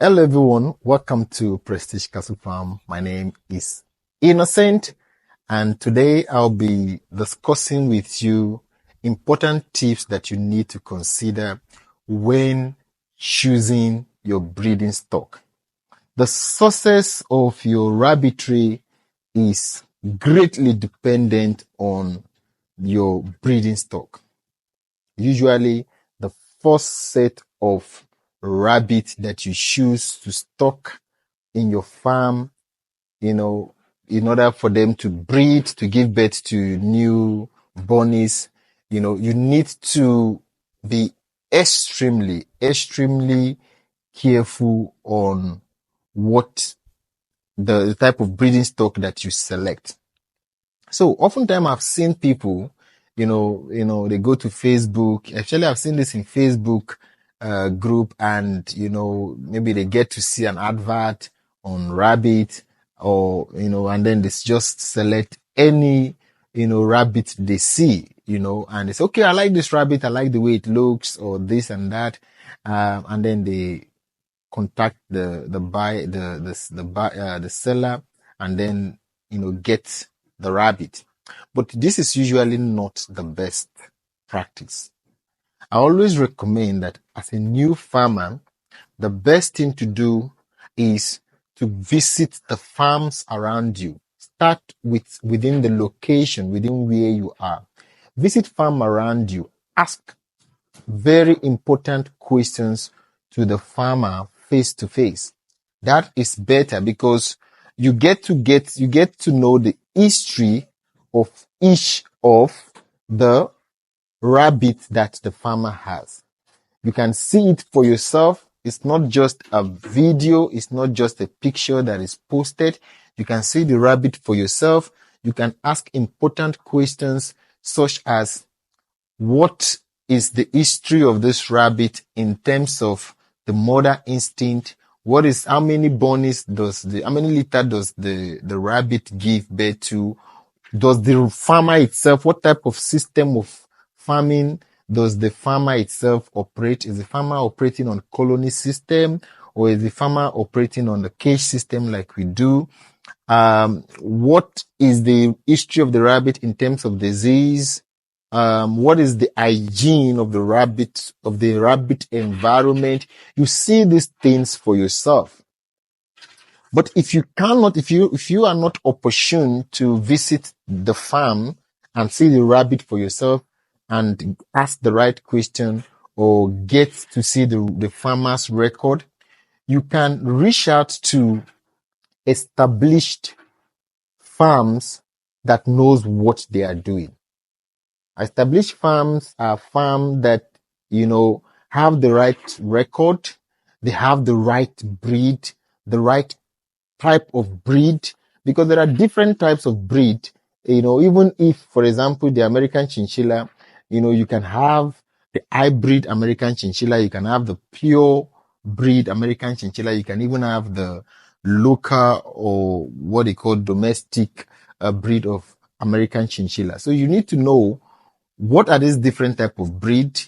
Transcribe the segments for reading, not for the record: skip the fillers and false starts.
Hello everyone, welcome to Prestige Castle Farm. My name is Innocent and today I'll be discussing with you important tips that you need to consider when choosing your breeding stock. The success of your rabbitry is greatly dependent on your breeding stock. Usually the first set of rabbit that you choose to stock in your farm, in order for them to breed, to give birth to new bunnies, you need to be extremely careful on what the type of breeding stock that you select. So oftentimes I've seen people, they go to Facebook. Actually, I've seen this in Facebook group, and maybe they get to see an advert on rabbit, or and then they just select any rabbit they see, and it's okay. I like this rabbit. I like the way it looks, or this and that, and then they contact the seller, and then get the rabbit. But this is usually not the best practice. I always recommend that as a new farmer, the best thing to do is to visit the farms around you. Start within the location, within where you are. Visit farm around you. Ask very important questions to the farmer face to face. That is better because you get to know the history of each of the rabbit that the farmer has. You can see it for yourself. It's not just a video. It's not just a picture that is posted. You can see the rabbit for yourself. You can ask important questions such as, what is the history of this rabbit in terms of the mother instinct? How many bunnies how many litter does the rabbit give birth to? Does the farmer itself, what type of system of farming does the farmer itself operate? Is the farmer operating on colony system, or is the farmer operating on the cage system like we do? What is the history of the rabbit in terms of disease? What is the hygiene of the rabbit environment? You see these things for yourself. But if you are not opportune to visit the farm and see the rabbit for yourself and ask the right question, or get to see the farmer's record, you can reach out to established farms that knows what they are doing. Established farms are farms that, have the right record, they have the right breed, the right type of breed, because there are different types of breed. Even if, for example, the American chinchilla, you can have the hybrid American chinchilla, you can have the pure breed American chinchilla, you can even have the local, or what they call domestic breed of American chinchilla. So you need to know, what are these different type of breed?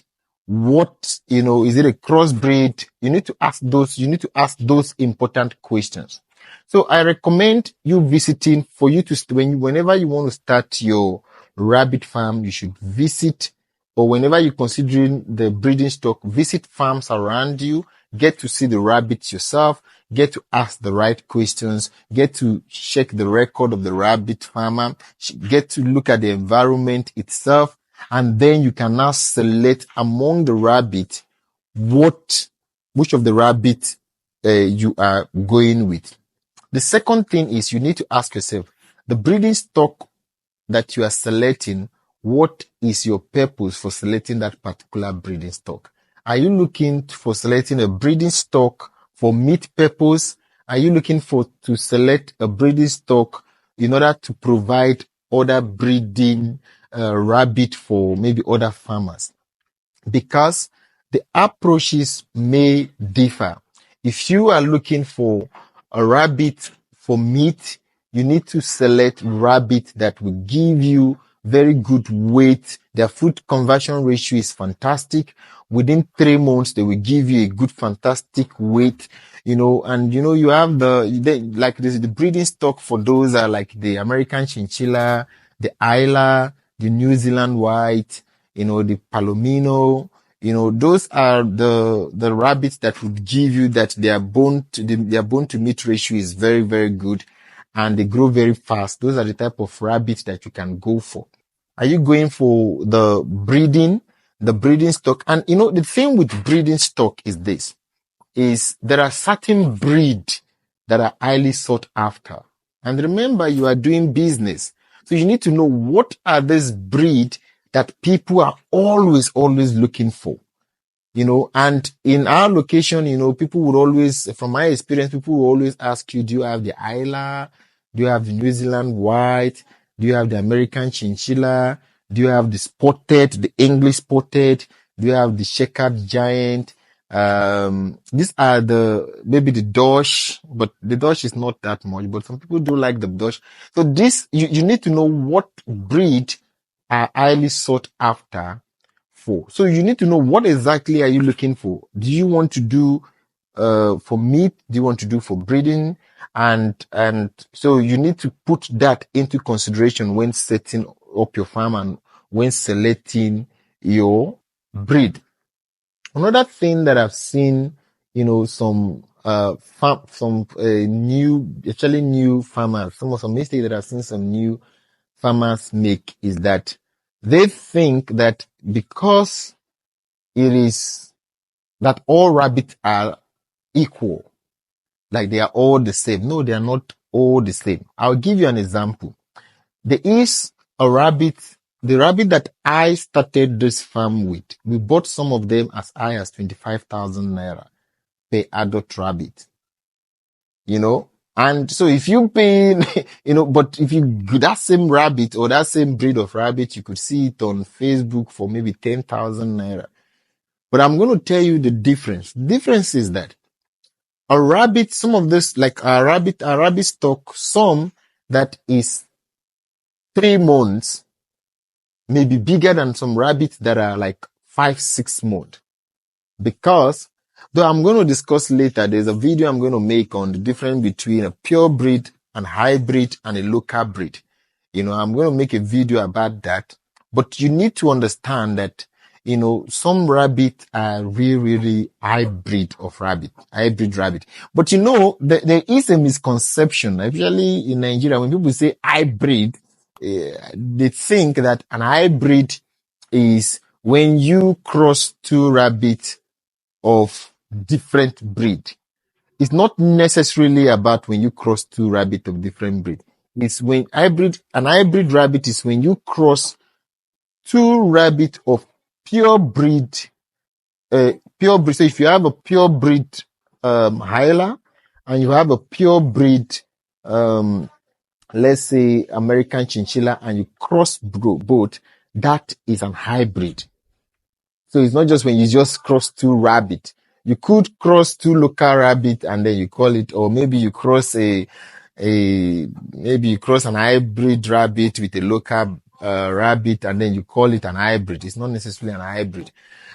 What, is it a crossbreed? You need to ask those important questions. So I recommend you visiting, whenever you want to start your rabbit farm, you should visit, or whenever you're considering the breeding stock, visit farms around you, get to see the rabbits yourself, get to ask the right questions, get to check the record of the rabbit farmer, get to look at the environment itself, and then you can now select among the rabbit which of the rabbit you are going with. The second thing is, you need to ask yourself, the breeding stock that you are selecting, what is your purpose for selecting that particular breeding stock? Are you looking for selecting a breeding stock for meat purpose? Are you looking to select a breeding stock in order to provide other breeding rabbit for maybe other farmers? Because the approaches may differ. If you are looking for a rabbit for meat, you need to select rabbit that will give you very good weight. Their food conversion ratio is fantastic. Within 3 months, they will give you a good, fantastic weight, and you have the breeding stock for those are like the American chinchilla, the Isla, the New Zealand white, the Palomino. Those are the rabbits that would give you that their bone to meat ratio is very, very good, and they grow very fast. Those are the type of rabbits that you can go for. Are you going for the breeding stock? And the thing with breeding stock is this, is there are certain breed that are highly sought after. And remember, you are doing business. So you need to know what are this breed that people are always, always looking for. And in our location, people would always, from my experience, people will always ask you, do you have the Isla? Do you have the New Zealand white? Do you have the American chinchilla? Do you have the English spotted? Do you have the checkered giant? These are maybe the Dutch, but the Dutch is not that much, but some people do like the Dutch. So you need to know what breed are highly sought after for. So you need to know what exactly are you looking for. Do you want to do for meat? Do you want to do for breeding? And so you need to put that into consideration when setting up your farm and when selecting your breed. Another thing that I've seen, some new farmers, some mistakes that I've seen some new farmers make is that they think that because it is that all rabbits are equal, like they are all the same. No, they are not all the same. I'll give you an example. There is a rabbit, the rabbit that I started this farm with. We bought some of them as high as 25,000 naira per adult rabbit. And so if you pay, but if that same rabbit or that same breed of rabbit, you could see it on Facebook for maybe 10,000 naira. But I'm going to tell you the difference. The difference is that a rabbit, some of this, like a rabbit stock, some that is 3 months may be bigger than some rabbits that are like 5-6 months. Because, though I'm going to discuss later, there's a video I'm going to make on the difference between a pure breed, and hybrid, and a local breed. I'm going to make a video about that. But you need to understand that, some rabbits are really, really hybrid rabbit. But there is a misconception, especially in Nigeria, when people say hybrid, they think that an hybrid is when you cross two rabbits of different breed. It's not necessarily about when you cross two rabbits of different breed. It's when an hybrid rabbit is when you cross two rabbits of pure breed. So if you have a pure breed Hyla and you have a pure breed let's say American chinchilla, and you cross both, that is an hybrid. So it's not just when you just cross two rabbit. You could cross two local rabbit and then you call it, or maybe you cross maybe you cross an hybrid rabbit with a local rabbit and then you call it an hybrid. It's not necessarily an hybrid.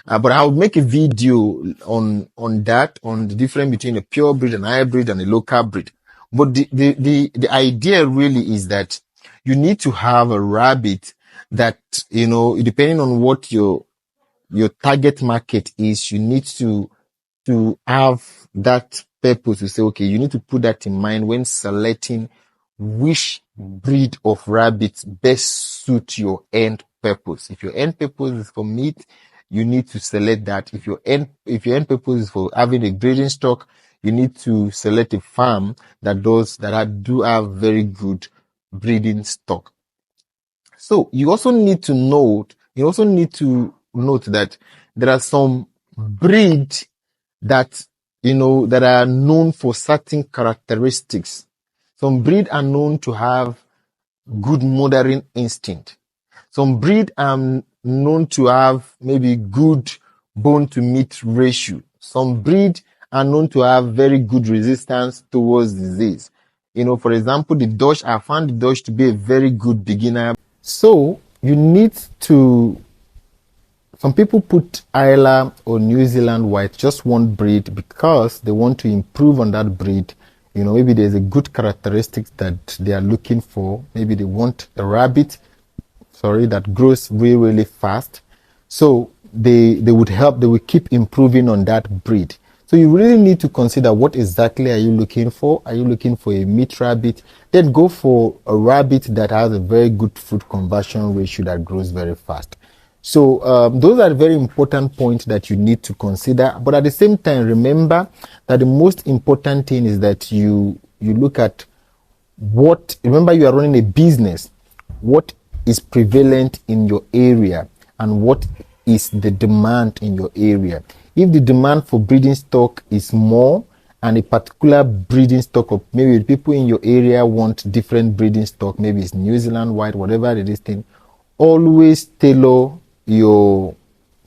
But I'll make a video on that, on the difference between a pure breed, and hybrid, and a local breed. But the idea really is that you need to have a rabbit that, depending on what your target market is, you need to have that purpose to say, okay, you need to put that in mind when selecting which breed of rabbits best suit your end purpose. If your end purpose is for meat, you need to select that. If your end purpose is for having a breeding stock, you need to select a farm that do have very good breeding stock. So you also need to note that there are some breeds that, that are known for certain characteristics. Some breeds are known to have good mothering instinct. Some breeds are known to have maybe good bone to meat ratio. Some breeds are known to have very good resistance towards disease. For example, the Dutch, I found the Dutch to be a very good beginner. So you need to, some people put Isla or New Zealand White, just one breed, because they want to improve on that breed. You know, maybe there's a good characteristics that they are looking for. Maybe they want a rabbit, that grows really, really fast. So they would keep improving on that breed. So you really need to consider, what exactly are you looking for? Are you looking for a meat rabbit? Then go for a rabbit that has a very good food conversion ratio, that grows very fast. So those are very important points that you need to consider. But at the same time, remember that the most important thing is that you look at remember, you are running a business. What is prevalent in your area, and what is the demand in your area? If the demand for breeding stock is more, and a particular breeding stock, of maybe the people in your area want different breeding stock, maybe it's New Zealand White, whatever it is, always tailor your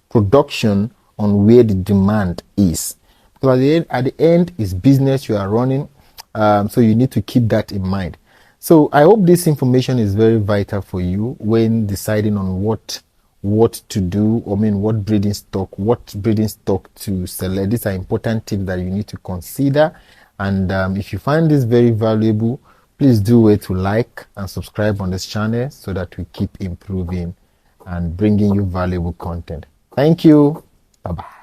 production on where the demand is. Because at the end, it's business you are running, so you need to keep that in mind. So I hope this information is very vital for you when deciding on what to do, what breeding stock to select. These are important tips that you need to consider. And if you find this very valuable, please do wait to like and subscribe on this channel, so that we keep improving and bringing you valuable content. Thank you. Bye-bye.